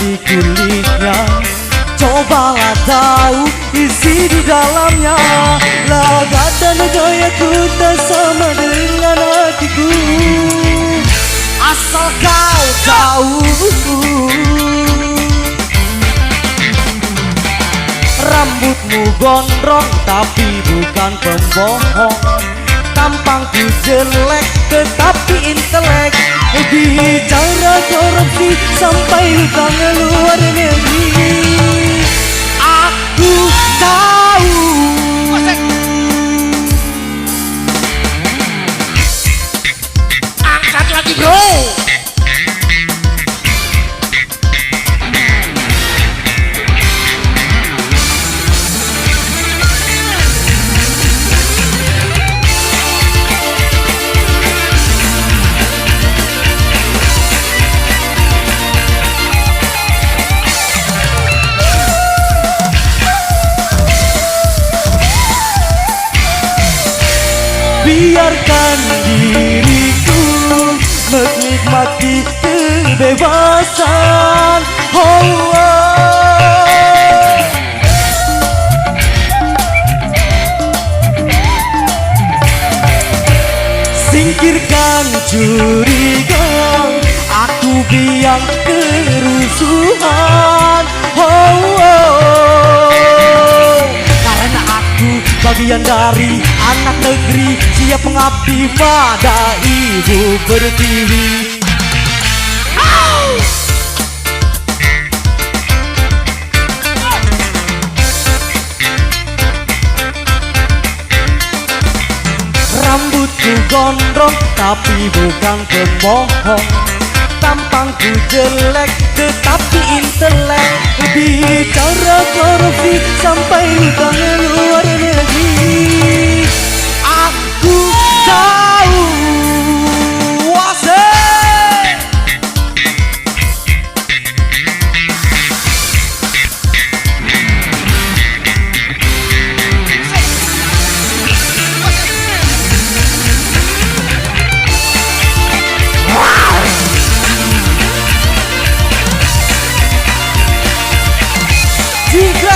dari kulitnya. Cobalah tahu isi di dalamnya. Laga dan gayaku tak sama dengan hatiku. Asal kau tahu, rambutmu gondrong tapi bukan pembohong. Tampangku jelek tetapi intelek. Bicara korupsi sampai hutang luar negeri. Aku tahu. Angkat lagi bro. Biarkan diriku menikmati kebebasan. Oh, singkirkan curiga, aku biang kerusuhan. Karena aku bagian dari anak negeri, siap mengabdi pada ibu pertiwi. Rambutku gondrong tapi bukan pembohong. Tampangku jelek tetapi intelek. Bicara korupsi sampai hutang luar negeri. Aku tahu. Wasek.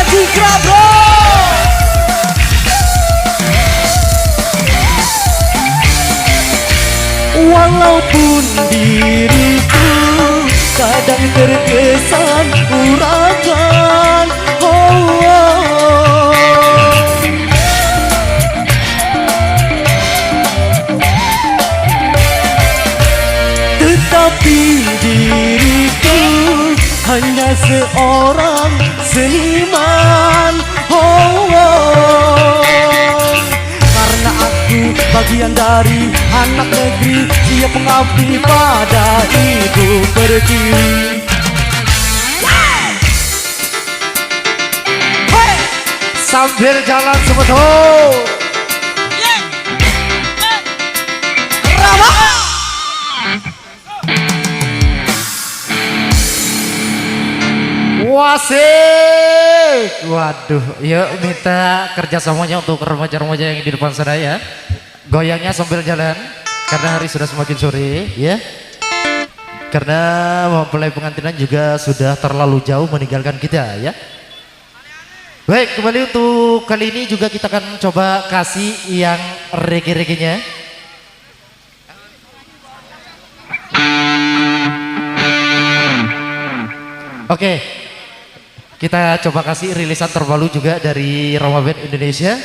Jikra bro. Walaupun diriku kadang terkesan uragan. Tetapi diriku hanya seorang seniman. Karena aku bagian dari anak negeri, siap mengabdi pada ibu pertiwi. Sambil jalan sebetul Wasik. Waduh, yuk minta kerjasamanya untuk remaja-remaja yang di depan sana ya. Goyangnya sambil jalan, karena hari sudah semakin sore ya. Karena mempelai pengantinan juga sudah terlalu jauh meninggalkan kita ya. Baik, kembali untuk kali ini juga kita akan coba kasih yang reggae-reggae-nya. Oke, kita coba kasih rilisan terbaru juga dari Roma Band Indonesia.